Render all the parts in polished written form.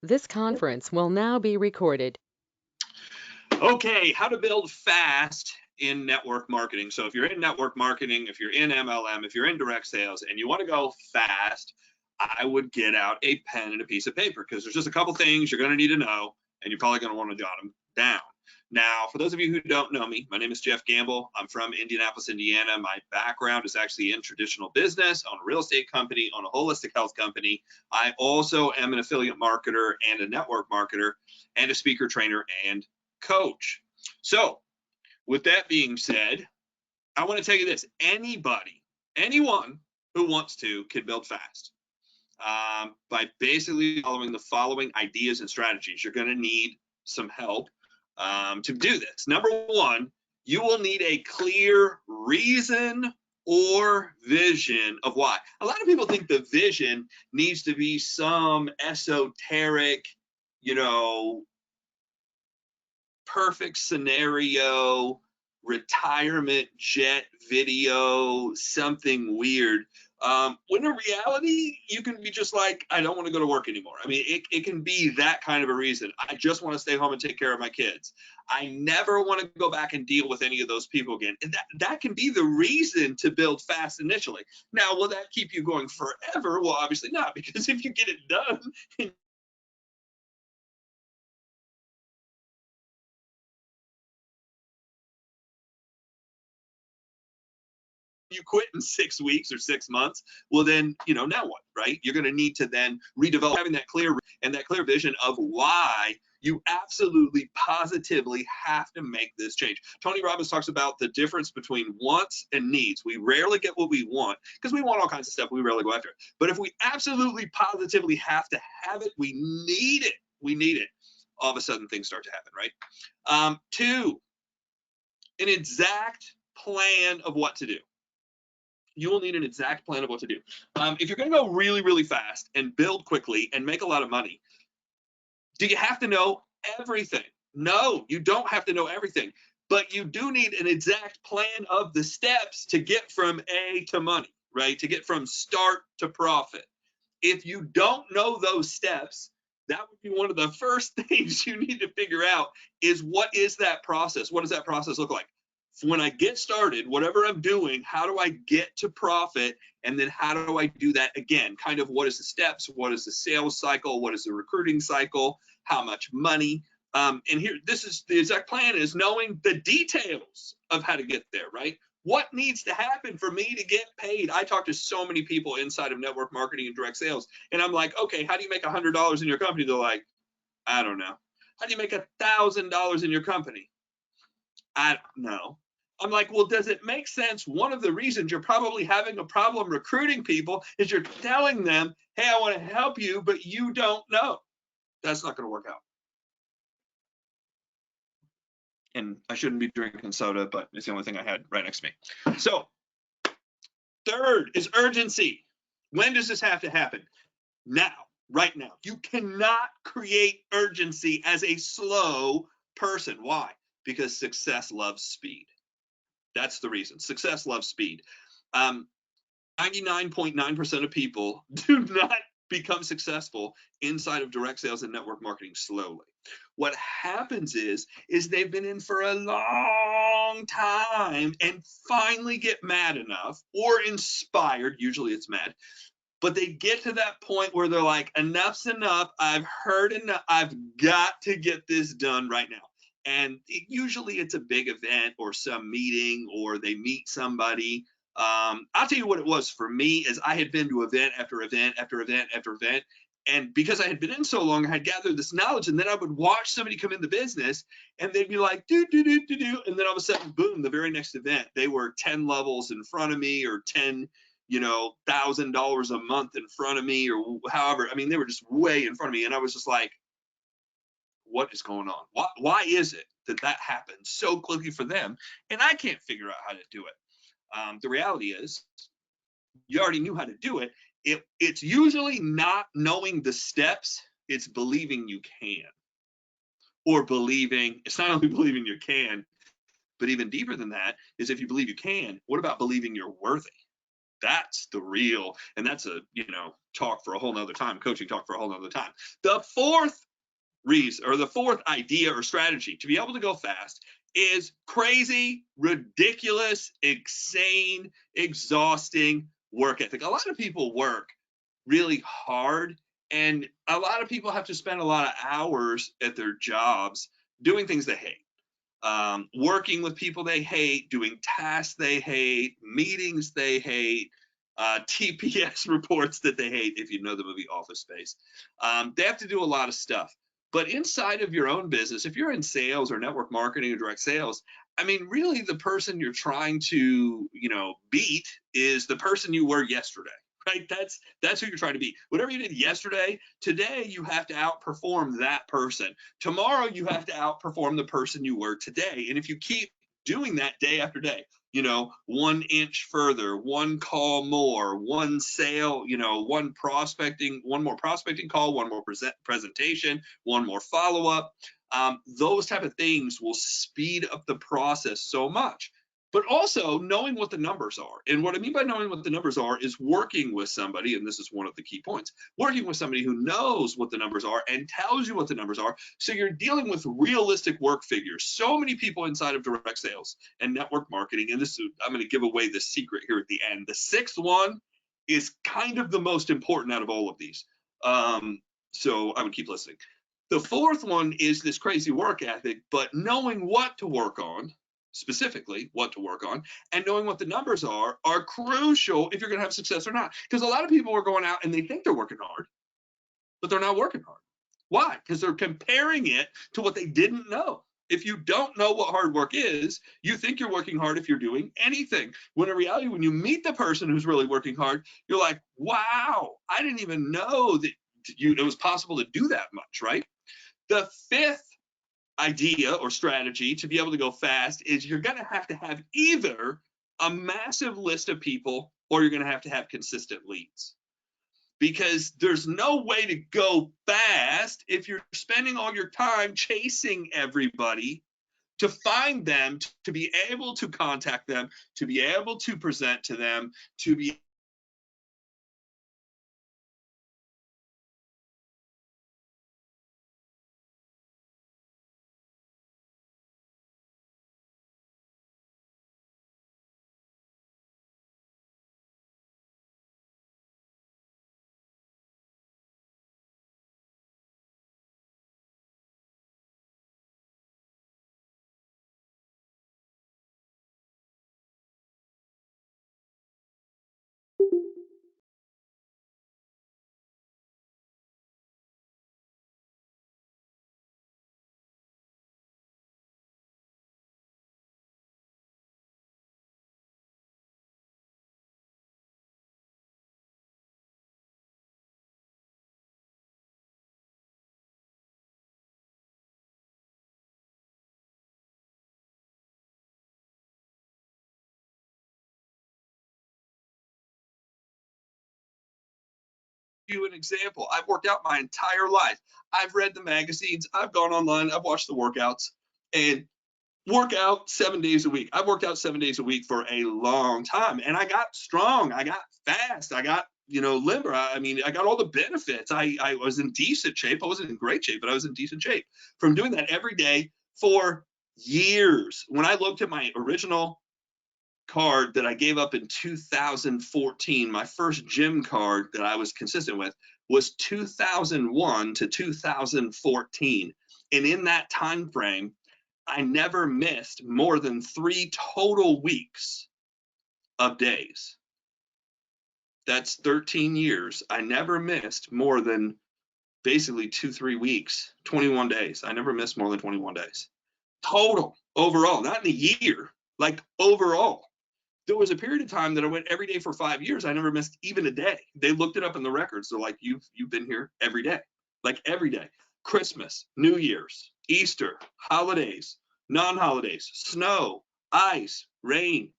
This conference will now be recorded. Okay, how to build fast in network marketing. So if you're in network marketing, if you're in MLM, if you're in direct sales and you want to go fast, I would get out a pen and a piece of paper because there's just a couple things you're going to need to know and you're probably going to want to jot them down. Now, for those of you who don't know me, my name is Jeff Gamble. I'm from Indianapolis, Indiana. My background is actually in traditional business, on a real estate company, on a holistic health company. I also am an affiliate marketer and a network marketer and a speaker, trainer, and coach. So with that being said, I want to tell you this: anyone who wants to can build fast by basically following the following ideas and strategies. You're going to need some help to do this. Number one, you will need a clear reason or vision of why. A lot of people think the vision needs to be some esoteric, perfect scenario, retirement jet video, something weird. When in reality, you can be just like, I don't want to go to work anymore. I mean, it can be that kind of a reason. I just want to stay home and take care of my kids. I never want to go back and deal with any of those people again. And that can be the reason to build fast initially. Now, will that keep you going forever? Well, obviously not, because if you get it done and you quit in 6 weeks or 6 months, well then, now what, right? You're going to need to then redevelop, having that clear vision of why you absolutely positively have to make this change. Tony Robbins talks about the difference between wants and needs. We rarely get what we want because we want all kinds of stuff. We rarely go after it. But if we absolutely positively have to have it, we need it. All of a sudden things start to happen, right? 2, an exact plan of what to do. You will need an exact plan of what to do. If you're going to go really, really fast and build quickly and make a lot of money, do you have to know everything? No, you don't have to know everything, but you do need an exact plan of the steps to get from A to money, right? To get from start to profit. If you don't know those steps, that would be one of the first things you need to figure out is, what is that process? What does that process look like? When I get started, whatever I'm doing, how do I get to profit? And then how do I do that again? Kind of, what is the steps? What is the sales cycle? What is the recruiting cycle? How much money? And here, this is the exact plan, is knowing the details of how to get there, right? What needs to happen for me to get paid? I talk to so many people inside of network marketing and direct sales, and I'm like, okay, how do you make $100 in your company? They're like, I don't know. How do you make $1,000 in your company? I don't know. I'm like, well, does it make sense? One of the reasons you're probably having a problem recruiting people is you're telling them, hey, I want to help you, but you don't know. That's not going to work out. And I shouldn't be drinking soda, but it's the only thing I had right next to me. So 3rd is urgency. When does this have to happen? Now, right now. You cannot create urgency as a slow person. Why? Because success loves speed. That's the reason. Success loves speed. 99.9% of people do not become successful inside of direct sales and network marketing slowly. What happens is they've been in for a long time and finally get mad enough, or inspired, usually it's mad, but they get to that point where they're like, enough's enough, I've heard enough, I've got to get this done right now. And usually it's a big event or some meeting, or they meet somebody. I'll tell you what it was for me, is I had been to event after event after event after event. And because I had been in so long, I had gathered this knowledge, and then I would watch somebody come in the business and they'd be like, do. And then all of a sudden, boom, the very next event, they were 10 levels in front of me, or 10, $1,000 a month in front of me, or however. I mean, they were just way in front of me. And I was just like, what is going on? Why is it that happens so quickly for them, and I can't figure out how to do it? The reality is, you already knew how to do it. It's usually not knowing the steps, it's believing you can. Or it's not only believing you can, but even deeper than that is, if you believe you can, what about believing you're worthy? That's the real, and that's a, talk for a whole nother time, coaching talk for a whole nother time. The fourth reason, or the fourth idea or strategy to be able to go fast, is crazy, ridiculous, insane, exhausting work ethic. A lot of people work really hard, and a lot of people have to spend a lot of hours at their jobs doing things they hate, working with people they hate, doing tasks they hate, meetings they hate, TPS reports that they hate, if you know the movie Office Space. They have to do a lot of stuff. But inside of your own business, if you're in sales or network marketing or direct sales, I mean, really the person you're trying to, beat is the person you were yesterday, right? That's who you're trying to be. Whatever you did yesterday, today you have to outperform that person. Tomorrow you have to outperform the person you were today. And if you keep doing that day after day, 1 inch further, one call more, one sale, one more prospecting call, one more presentation, one more follow-up. Those type of things will speed up the process so much. But also knowing what the numbers are. And what I mean by knowing what the numbers are is working with somebody, and this is one of the key points, working with somebody who knows what the numbers are and tells you what the numbers are. So you're dealing with realistic work figures. So many people inside of direct sales and network marketing, and I'm going to give away the secret here at the end. The sixth one is kind of the most important out of all of these. So I would keep listening. The fourth one is this crazy work ethic, but knowing what to work on, specifically what to work on, and knowing what the numbers are crucial if you're going to have success or not. Because a lot of people are going out and they think they're working hard, but they're not working hard. Why? Because they're comparing it to what they didn't know. If you don't know what hard work is, you think you're working hard if you're doing anything. When in reality, when you meet the person who's really working hard, you're like, wow, I didn't even know that it was possible to do that much, right? The fifth idea or strategy to be able to go fast is you're going to have either a massive list of people or you're going to have consistent leads. Because there's no way to go fast if you're spending all your time chasing everybody to find them, to be able to contact them, to be able to present to them, to be you an example. I've worked out my entire life. I've read the magazines. I've gone online. I've watched the workouts and work out 7 days a week. I've worked out 7 days a week for a long time, and I got strong. I got fast. I got, limber. I mean, I got all the benefits. I was in decent shape. I wasn't in great shape, but I was in decent shape from doing that every day for years. When I looked at my original card that I gave up in 2014, my first gym card that I was consistent with was 2001 to 2014. And in that time frame, I never missed more than 3 total weeks of days. That's 13 years. I never missed more than basically 2-3 weeks, 21 days. I never missed more than 21 days. Total, overall, not in a year, like overall. There was a period of time that I went every day for 5 years. I never missed even a day. They looked it up in the records. They're like, you've been here every day, like every day. Christmas, New Year's, Easter, holidays, non-holidays, snow, ice, rain.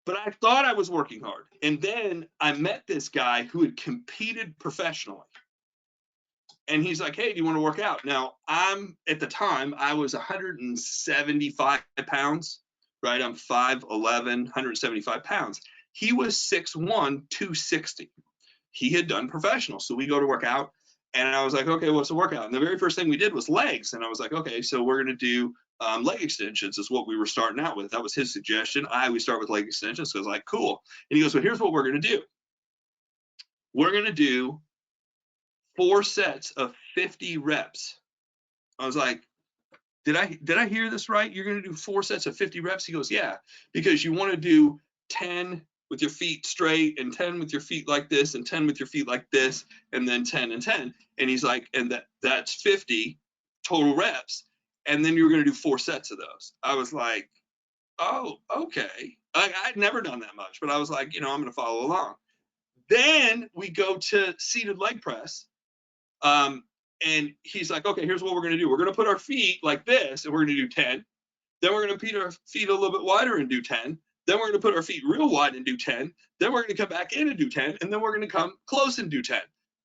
But I thought I was working hard. And then I met this guy who had competed professionally. And he's like, hey, do you want to work out? Now, at the time, I was 175 pounds, right? I'm 5'11", 175 pounds. He was 6'1", 260. He had done professional. So we go to work out, and I was like, okay, what's the workout? And the very first thing we did was legs. And I was like, okay, so we're going to do leg extensions is what we were starting out with. That was his suggestion. We start with leg extensions. So I was like, cool. And he goes, well, here's what we're going to do. We're going to do 4 sets of 50 reps. I was like, did I hear this right? You're going to do 4 sets of 50 reps? He goes, yeah, because you want to do 10 with your feet straight and 10 with your feet like this and 10 with your feet like this and then 10 and 10. And he's like, and that's 50 total reps. And then you're going to do 4 sets of those. I was like, oh, okay. I'd never done that much, but I was like, I'm going to follow along. Then we go to seated leg press. And he's like, okay, here's what we're going to do. We're going to put our feet like this, and we're going to do 10. Then we're going to put our feet a little bit wider and do 10. Then we're going to put our feet real wide and do 10. Then we're going to come back in and do 10. And then we're going to come close and do 10.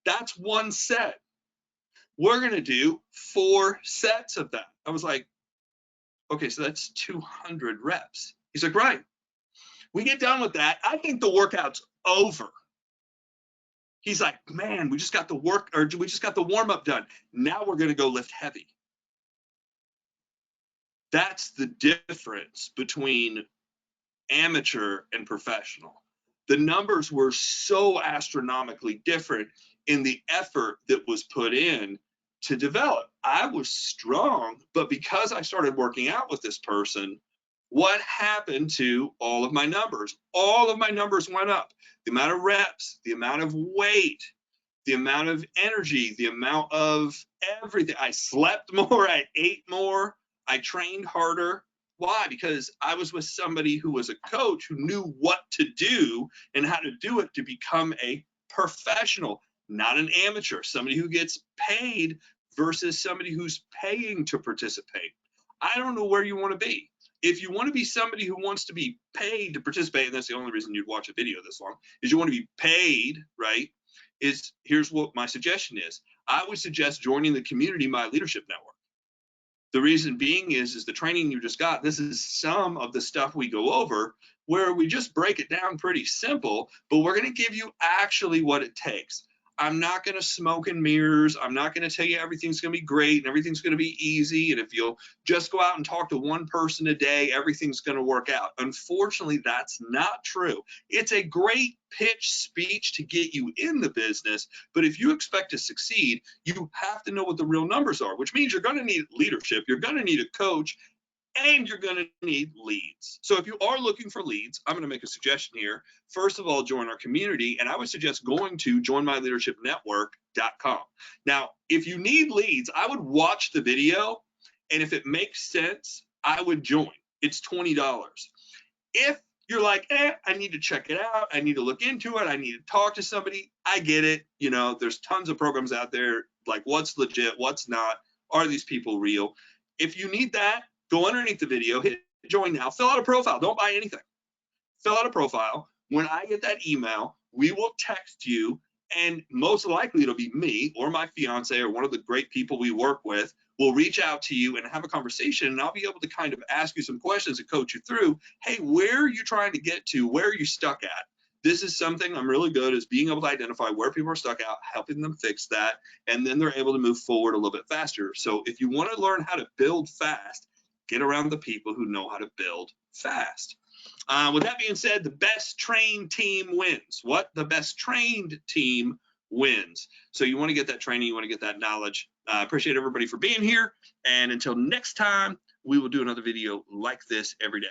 That's 1 set. We're going to do 4 sets of that. I was like, okay, so that's 200 reps. He's like, right. We get done with that. I think the workout's over. He's like, man, we just got the warm up done. Now we're going to go lift heavy. That's the difference between amateur and professional. The numbers were so astronomically different in the effort that was put in to develop. I was strong, but because I started working out with this person, what happened to all of my numbers? All of my numbers went up. The amount of reps, the amount of weight, the amount of energy, the amount of everything. I slept more, I ate more, I trained harder. Why? Because I was with somebody who was a coach who knew what to do and how to do it to become a professional, not an amateur, somebody who gets paid versus somebody who's paying to participate. I don't know where you want to be. If you want to be somebody who wants to be paid to participate, and that's the only reason you'd watch a video this long, is you want to be paid, right? Here's what my suggestion is. I would suggest joining the Community My Leadership Network. The reason being is the training you just got, this is some of the stuff we go over where we just break it down pretty simple, but we're going to give you actually what it takes. I'm not going to smoke and mirrors. I'm not going to tell you everything's going to be great and everything's going to be easy. And if you'll just go out and talk to one person a day, everything's going to work out. Unfortunately, that's not true. It's a great pitch speech to get you in the business. But if you expect to succeed, you have to know what the real numbers are, which means you're going to need leadership. You're going to need a coach. And you're going to need leads. So if you are looking for leads, I'm going to make a suggestion here. First of all, join our community. And I would suggest going to joinmyleadershipnetwork.com. Now, if you need leads, I would watch the video. And if it makes sense, I would join. It's $20. If you're like, I need to check it out. I need to look into it. I need to talk to somebody. I get it. There's tons of programs out there. Like what's legit, what's not. Are these people real? If you need that, go underneath the video, hit join now, fill out a profile. Don't buy anything. Fill out a profile. When I get that email, we will text you, and most likely it'll be me or my fiance or one of the great people we work with will reach out to you and have a conversation, and I'll be able to kind of ask you some questions and coach you through, hey, where are you trying to get to? Where are you stuck at? This is something I'm really good at, is being able to identify where people are stuck at, helping them fix that, and then they're able to move forward a little bit faster. So if you want to learn how to build fast, get around the people who know how to build fast. With that being said, the best trained team wins. What? The best trained team wins. So you want to get that training, you want to get that knowledge. I appreciate everybody for being here. And until next time, we will do another video like this every day.